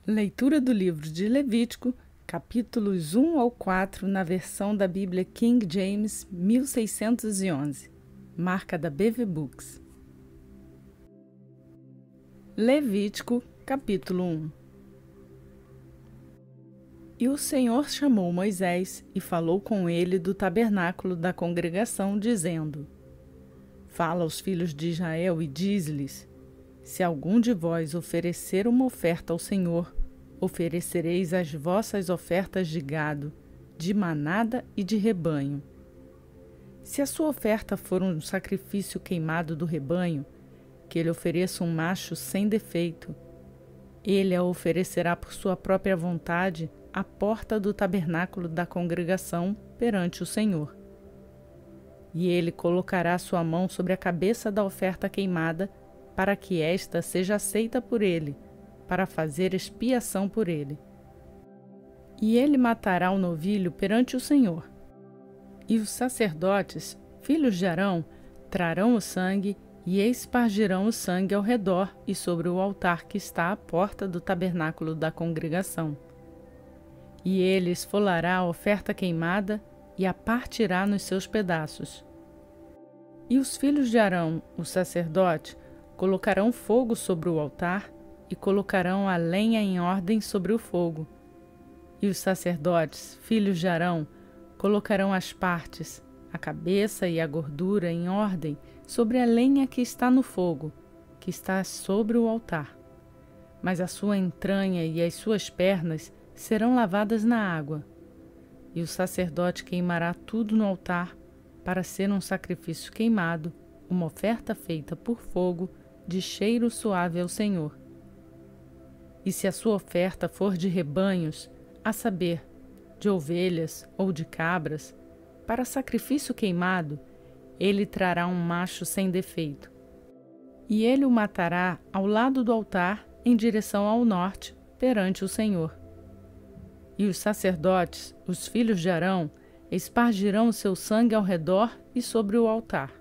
Leitura do livro de Levítico, capítulos 1 ao 4, na versão da Bíblia King James 1611, marca da BV Books. Levítico, capítulo 1. E o Senhor chamou Moisés e falou com ele do tabernáculo da congregação, dizendo: Fala aos filhos de Israel e diz-lhes: Se algum de vós oferecer uma oferta ao Senhor, oferecereis as vossas ofertas de gado, de manada e de rebanho. Se a sua oferta for um sacrifício queimado do rebanho, que ele ofereça um macho sem defeito. Ele a oferecerá por sua própria vontade à porta do tabernáculo da congregação perante o Senhor. E ele colocará sua mão sobre a cabeça da oferta queimada, para que esta seja aceita por ele, para fazer expiação por ele. E ele matará o novilho perante o Senhor. E os sacerdotes, filhos de Arão, trarão o sangue e espargirão o sangue ao redor e sobre o altar que está à porta do tabernáculo da congregação. E ele esfolará a oferta queimada e a partirá nos seus pedaços. E os filhos de Arão, o sacerdote, colocarão fogo sobre o altar e colocarão a lenha em ordem sobre o fogo. E os sacerdotes, filhos de Arão, colocarão as partes, a cabeça e a gordura em ordem sobre a lenha que está no fogo, que está sobre o altar. Mas a sua entranha e as suas pernas serão lavadas na água. E o sacerdote queimará tudo no altar para ser um sacrifício queimado, uma oferta feita por fogo, de cheiro suave ao Senhor. E se a sua oferta for de rebanhos, a saber, de ovelhas ou de cabras, para sacrifício queimado, ele trará um macho sem defeito. E ele o matará ao lado do altar, em direção ao norte, perante o Senhor. E os sacerdotes, os filhos de Arão, espargirão o seu sangue ao redor e sobre o altar.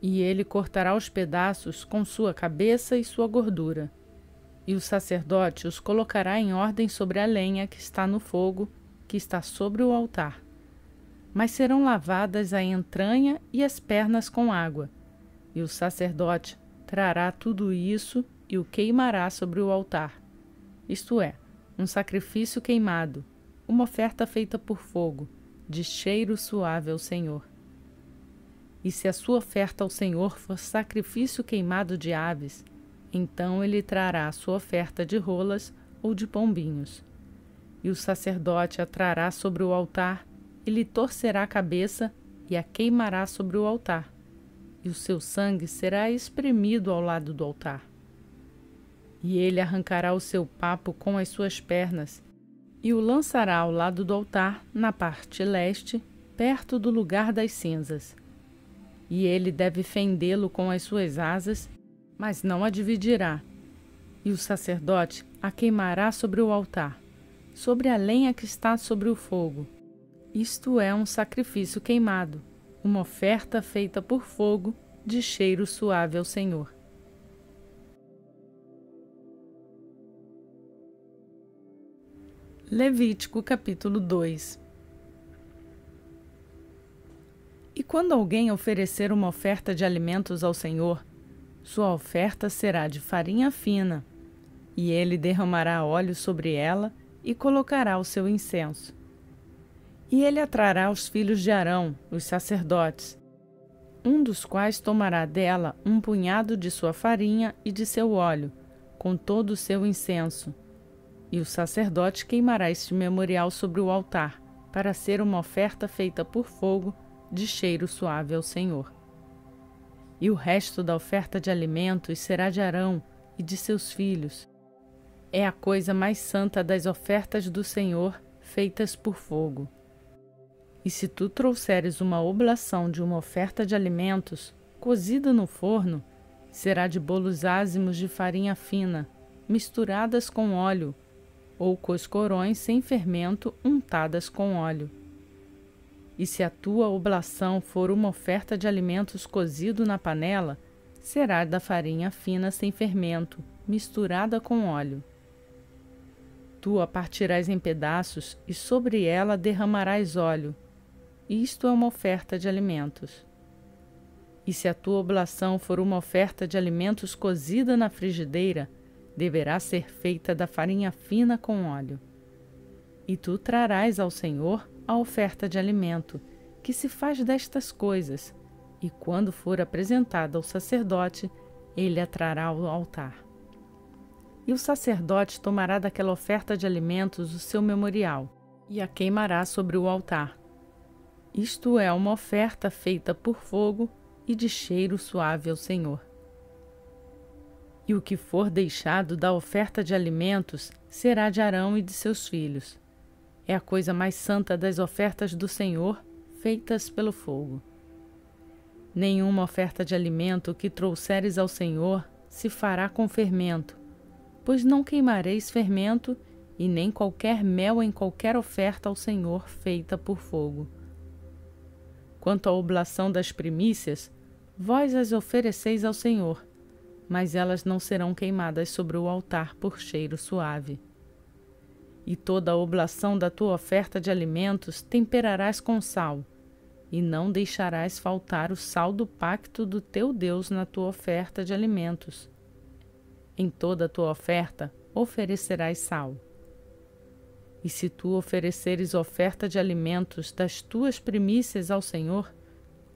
E ele cortará os pedaços com sua cabeça e sua gordura. E o sacerdote os colocará em ordem sobre a lenha que está no fogo, que está sobre o altar. Mas serão lavadas a entranha e as pernas com água. E o sacerdote trará tudo isso e o queimará sobre o altar. Isto é, um sacrifício queimado, uma oferta feita por fogo, de cheiro suave ao Senhor. E se a sua oferta ao Senhor for sacrifício queimado de aves, então ele trará a sua oferta de rolas ou de pombinhos. E o sacerdote a trará sobre o altar, e lhe torcerá a cabeça e a queimará sobre o altar, e o seu sangue será espremido ao lado do altar. E ele arrancará o seu papo com as suas pernas, e o lançará ao lado do altar, na parte leste, perto do lugar das cinzas. E ele deve fendê-lo com as suas asas, mas não a dividirá. E o sacerdote a queimará sobre o altar, sobre a lenha que está sobre o fogo. Isto é um sacrifício queimado, uma oferta feita por fogo, de cheiro suave ao Senhor. Levítico capítulo 2. E quando alguém oferecer uma oferta de alimentos ao Senhor, sua oferta será de farinha fina, e ele derramará óleo sobre ela e colocará o seu incenso. E ele atrará os filhos de Arão, os sacerdotes, um dos quais tomará dela um punhado de sua farinha e de seu óleo, com todo o seu incenso. E o sacerdote queimará este memorial sobre o altar, para ser uma oferta feita por fogo, de cheiro suave ao Senhor. E o resto da oferta de alimentos será de Arão e de seus filhos. É a coisa mais santa das ofertas do Senhor, feitas por fogo. E se tu trouxeres uma oblação de uma oferta de alimentos, cozida no forno, será de bolos ázimos de farinha fina, misturadas com óleo, ou coscorões sem fermento untadas com óleo. E se a tua oblação for uma oferta de alimentos cozido na panela, será da farinha fina sem fermento, misturada com óleo. Tu a partirás em pedaços e sobre ela derramarás óleo. Isto é uma oferta de alimentos. E se a tua oblação for uma oferta de alimentos cozida na frigideira, deverá ser feita da farinha fina com óleo. E tu trarás ao Senhor a oferta de alimento, que se faz destas coisas, e quando for apresentada ao sacerdote, ele a trará ao altar. E o sacerdote tomará daquela oferta de alimentos o seu memorial, e a queimará sobre o altar. Isto é uma oferta feita por fogo e de cheiro suave ao Senhor. E o que for deixado da oferta de alimentos será de Arão e de seus filhos. É a coisa mais santa das ofertas do Senhor, feitas pelo fogo. Nenhuma oferta de alimento que trouxeres ao Senhor se fará com fermento, pois não queimareis fermento, e nem qualquer mel em qualquer oferta ao Senhor feita por fogo. Quanto à oblação das primícias, vós as ofereceis ao Senhor, mas elas não serão queimadas sobre o altar por cheiro suave. E toda a oblação da tua oferta de alimentos temperarás com sal, e não deixarás faltar o sal do pacto do teu Deus na tua oferta de alimentos. Em toda a tua oferta oferecerás sal. E se tu ofereceres oferta de alimentos das tuas primícias ao Senhor,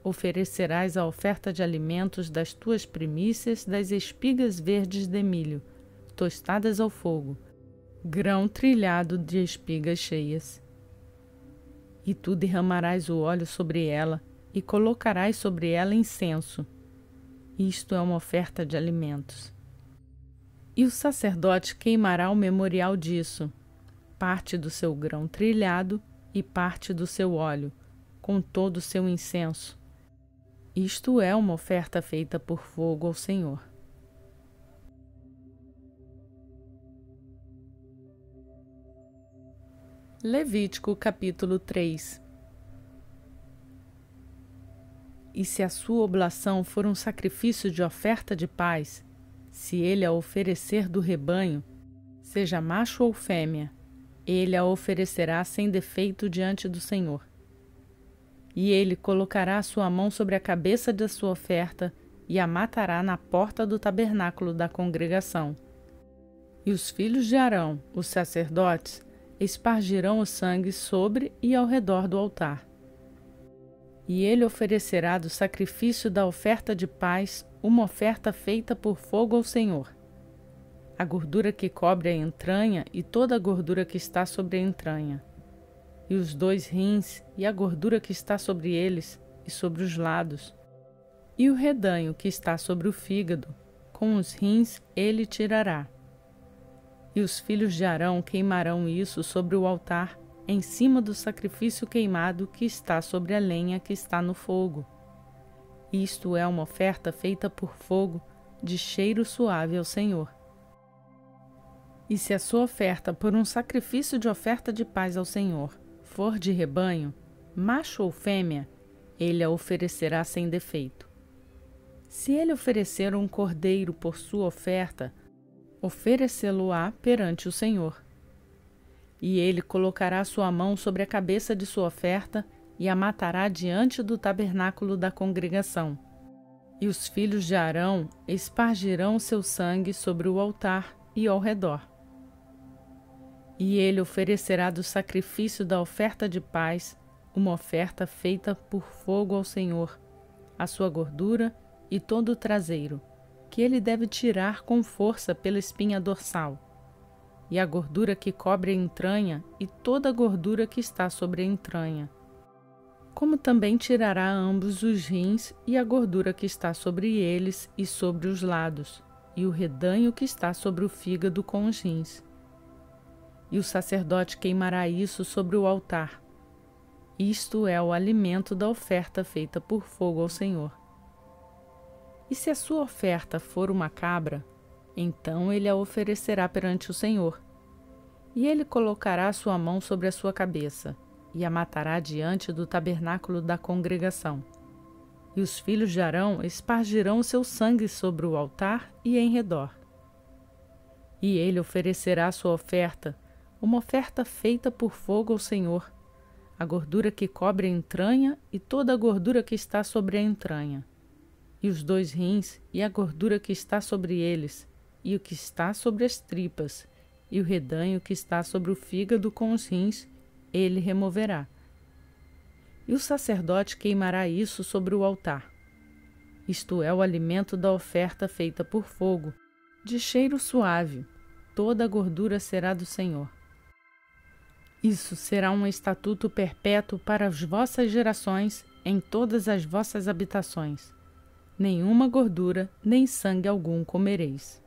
oferecerás a oferta de alimentos das tuas primícias das espigas verdes de milho, tostadas ao fogo, grão trilhado de espigas cheias. E tu derramarás o óleo sobre ela, e colocarás sobre ela incenso. Isto é uma oferta de alimentos. E o sacerdote queimará o memorial disso, parte do seu grão trilhado e parte do seu óleo, com todo o seu incenso. Isto é uma oferta feita por fogo ao Senhor. Levítico capítulo 3. E se a sua oblação for um sacrifício de oferta de paz, se ele a oferecer do rebanho, seja macho ou fêmea, ele a oferecerá sem defeito diante do Senhor. E ele colocará a sua mão sobre a cabeça da sua oferta e a matará na porta do tabernáculo da congregação. E os filhos de Arão, os sacerdotes, espargirão o sangue sobre e ao redor do altar. E ele oferecerá do sacrifício da oferta de paz uma oferta feita por fogo ao Senhor. A gordura que cobre a entranha e toda a gordura que está sobre a entranha, e os 2 rins e a gordura que está sobre eles e sobre os lados, e o redanho que está sobre o fígado, com os rins ele tirará. E os filhos de Arão queimarão isso sobre o altar, em cima do sacrifício queimado que está sobre a lenha que está no fogo. Isto é uma oferta feita por fogo, de cheiro suave ao Senhor. E se a sua oferta por um sacrifício de oferta de paz ao Senhor for de rebanho, macho ou fêmea, ele a oferecerá sem defeito. Se ele oferecer um cordeiro por sua oferta, oferecê-lo-á perante o Senhor. E ele colocará sua mão sobre a cabeça de sua oferta e a matará diante do tabernáculo da congregação. E os filhos de Arão espargirão seu sangue sobre o altar e ao redor. E ele oferecerá do sacrifício da oferta de paz uma oferta feita por fogo ao Senhor, a sua gordura e todo o traseiro, que ele deve tirar com força pela espinha dorsal, e a gordura que cobre a entranha e toda a gordura que está sobre a entranha. Como também tirará ambos os rins e a gordura que está sobre eles e sobre os lados, e o redanho que está sobre o fígado com os rins. E o sacerdote queimará isso sobre o altar. Isto é o alimento da oferta feita por fogo ao Senhor. E se a sua oferta for uma cabra, então ele a oferecerá perante o Senhor. E ele colocará sua mão sobre a sua cabeça, e a matará diante do tabernáculo da congregação. E os filhos de Arão espargirão seu sangue sobre o altar e em redor. E ele oferecerá sua oferta, uma oferta feita por fogo ao Senhor, a gordura que cobre a entranha e toda a gordura que está sobre a entranha, e os 2 rins e a gordura que está sobre eles, e o que está sobre as tripas, e o redanho que está sobre o fígado com os rins, ele removerá. E o sacerdote queimará isso sobre o altar. Isto é o alimento da oferta feita por fogo, de cheiro suave. Toda a gordura será do Senhor. Isso será um estatuto perpétuo para as vossas gerações em todas as vossas habitações. Nenhuma gordura, nem sangue algum comereis.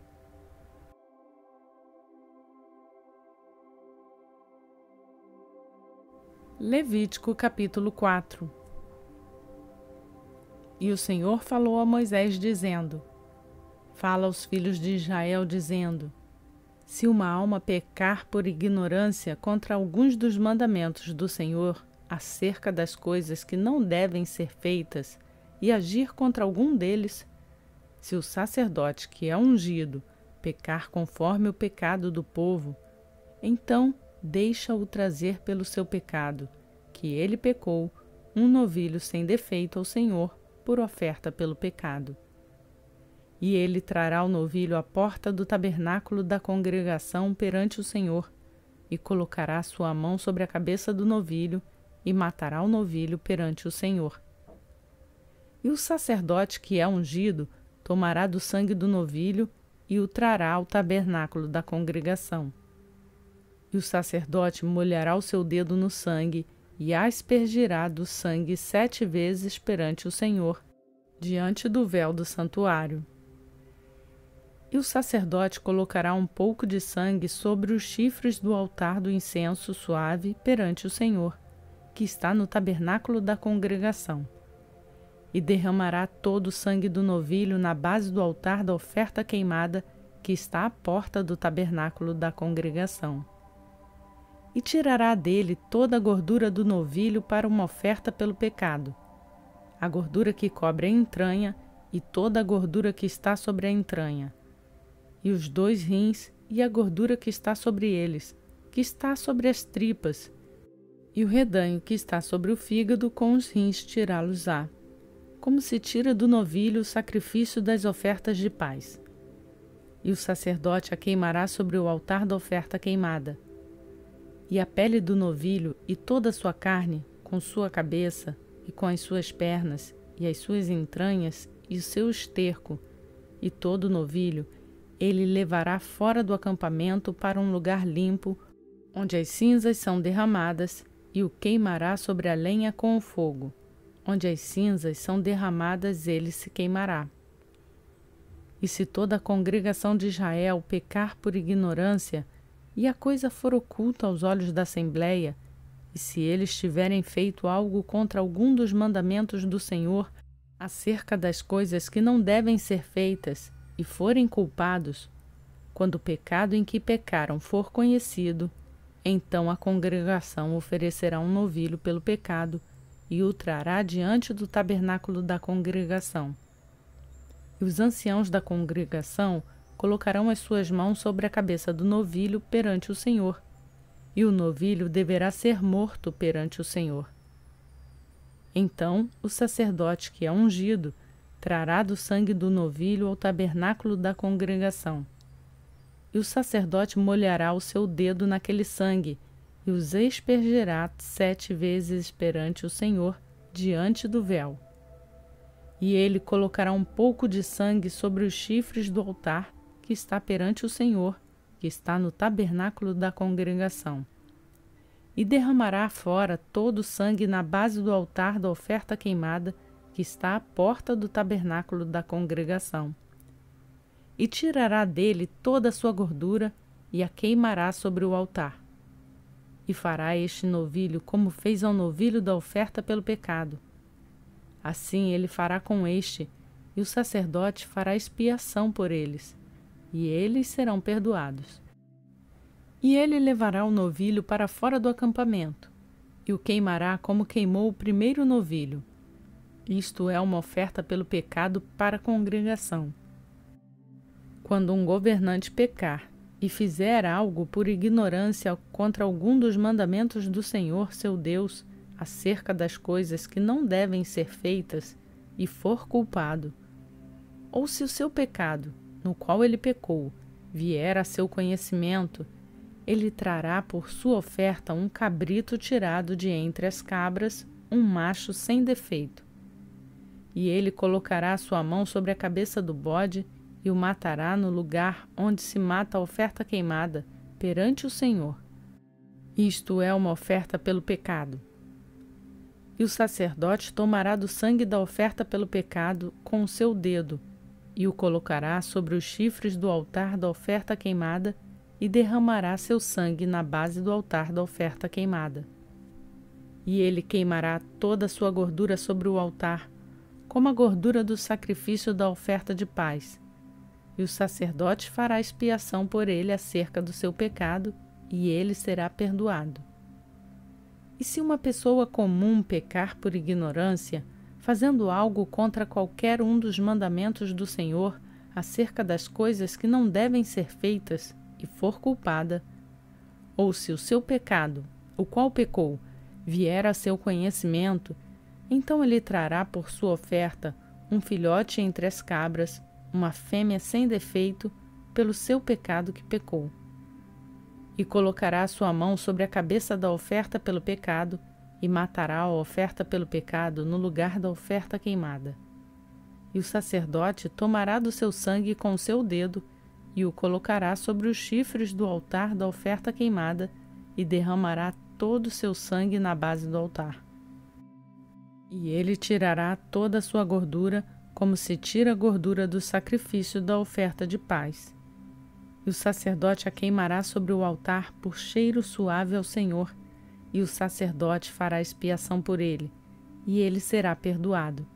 Levítico capítulo 4. E o Senhor falou a Moisés, dizendo: Fala aos filhos de Israel, dizendo: Se uma alma pecar por ignorância contra alguns dos mandamentos do Senhor acerca das coisas que não devem ser feitas e agir contra algum deles, se o sacerdote que é ungido pecar conforme o pecado do povo, então deixa-o trazer pelo seu pecado, que ele pecou, um novilho sem defeito ao Senhor, por oferta pelo pecado. E ele trará o novilho à porta do tabernáculo da congregação perante o Senhor, e colocará sua mão sobre a cabeça do novilho, e matará o novilho perante o Senhor. E o sacerdote que é ungido tomará do sangue do novilho e o trará ao tabernáculo da congregação. E o sacerdote molhará o seu dedo no sangue e aspergirá do sangue 7 vezes perante o Senhor, diante do véu do santuário. E o sacerdote colocará um pouco de sangue sobre os chifres do altar do incenso suave perante o Senhor, que está no tabernáculo da congregação. E derramará todo o sangue do novilho na base do altar da oferta queimada, que está à porta do tabernáculo da congregação. E tirará dele toda a gordura do novilho para uma oferta pelo pecado, a gordura que cobre a entranha e toda a gordura que está sobre a entranha, e os 2 rins e a gordura que está sobre eles, que está sobre as tripas, e o redanho que está sobre o fígado com os rins tirá-los-á, como se tira do novilho o sacrifício das ofertas de paz. E o sacerdote a queimará sobre o altar da oferta queimada. E a pele do novilho e toda a sua carne, com sua cabeça, e com as suas pernas, e as suas entranhas, e o seu esterco, e todo o novilho, ele levará fora do acampamento para um lugar limpo, onde as cinzas são derramadas, e o queimará sobre a lenha com o fogo. Onde as cinzas são derramadas, ele se queimará. E se toda a congregação de Israel pecar por ignorância, e a coisa for oculta aos olhos da Assembleia, e se eles tiverem feito algo contra algum dos mandamentos do Senhor, acerca das coisas que não devem ser feitas, e forem culpados, quando o pecado em que pecaram for conhecido, então a congregação oferecerá um novilho pelo pecado, e o trará diante do tabernáculo da congregação. E os anciãos da congregação colocarão as suas mãos sobre a cabeça do novilho perante o Senhor, e o novilho deverá ser morto perante o Senhor. Então o sacerdote que é ungido trará do sangue do novilho ao tabernáculo da congregação. E o sacerdote molhará o seu dedo naquele sangue, e os aspergirá 7 vezes perante o Senhor, diante do véu. E ele colocará um pouco de sangue sobre os chifres do altar, que está perante o Senhor, que está no tabernáculo da congregação. E derramará fora todo o sangue na base do altar da oferta queimada, que está à porta do tabernáculo da congregação. E tirará dele toda a sua gordura, e a queimará sobre o altar. E fará este novilho como fez ao novilho da oferta pelo pecado. Assim ele fará com este, e o sacerdote fará expiação por eles, e eles serão perdoados. E ele levará o novilho para fora do acampamento, e o queimará como queimou o primeiro novilho. Isto é uma oferta pelo pecado para a congregação. Quando um governante pecar, e fizer algo por ignorância contra algum dos mandamentos do Senhor seu Deus, acerca das coisas que não devem ser feitas, e for culpado, ou se o seu pecado, no qual ele pecou, vier a seu conhecimento, ele trará por sua oferta um cabrito tirado de entre as cabras, um macho sem defeito. E ele colocará a sua mão sobre a cabeça do bode e o matará no lugar onde se mata a oferta queimada, perante o Senhor. Isto é uma oferta pelo pecado. E o sacerdote tomará do sangue da oferta pelo pecado com o seu dedo, e o colocará sobre os chifres do altar da oferta queimada, e derramará seu sangue na base do altar da oferta queimada. E ele queimará toda a sua gordura sobre o altar, como a gordura do sacrifício da oferta de paz. E o sacerdote fará expiação por ele acerca do seu pecado, e ele será perdoado. E se uma pessoa comum pecar por ignorância, fazendo algo contra qualquer um dos mandamentos do Senhor acerca das coisas que não devem ser feitas, e for culpada, ou se o seu pecado, o qual pecou, vier a seu conhecimento, então ele trará por sua oferta um filhote entre as cabras, uma fêmea sem defeito, pelo seu pecado que pecou. E colocará a sua mão sobre a cabeça da oferta pelo pecado, e matará a oferta pelo pecado no lugar da oferta queimada. E o sacerdote tomará do seu sangue com o seu dedo, e o colocará sobre os chifres do altar da oferta queimada, e derramará todo o seu sangue na base do altar. E ele tirará toda a sua gordura, como se tira a gordura do sacrifício da oferta de paz. E o sacerdote a queimará sobre o altar por cheiro suave ao Senhor, e o sacerdote fará expiação por ele, e ele será perdoado.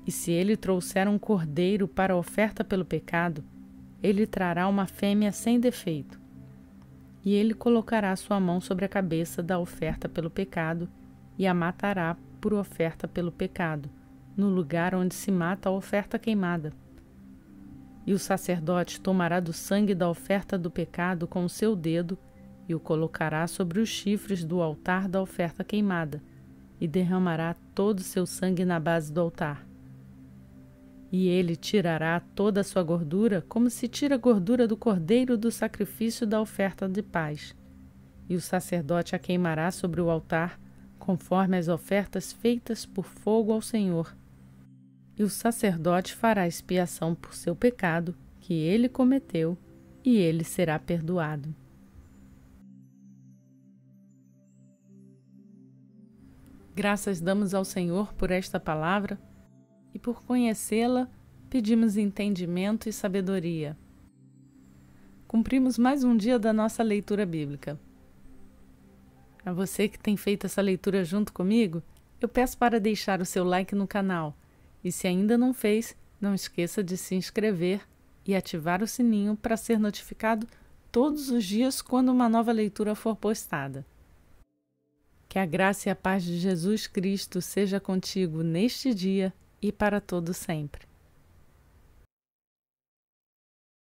E se ele trouxer um cordeiro para a oferta pelo pecado, ele trará uma fêmea sem defeito. E ele colocará sua mão sobre a cabeça da oferta pelo pecado, e a matará por oferta pelo pecado, no lugar onde se mata a oferta queimada. E o sacerdote tomará do sangue da oferta do pecado com o seu dedo, e o colocará sobre os chifres do altar da oferta queimada, e derramará todo o seu sangue na base do altar. E ele tirará toda a sua gordura, como se tira a gordura do cordeiro do sacrifício da oferta de paz. E o sacerdote a queimará sobre o altar, conforme as ofertas feitas por fogo ao Senhor. E o sacerdote fará expiação por seu pecado, que ele cometeu, e ele será perdoado. Graças damos ao Senhor por esta palavra, e por conhecê-la, pedimos entendimento e sabedoria. Cumprimos mais um dia da nossa leitura bíblica. A você que tem feito essa leitura junto comigo, eu peço para deixar o seu like no canal. E se ainda não fez, não esqueça de se inscrever e ativar o sininho para ser notificado todos os dias quando uma nova leitura for postada. Que a graça e a paz de Jesus Cristo seja contigo neste dia e para todo sempre.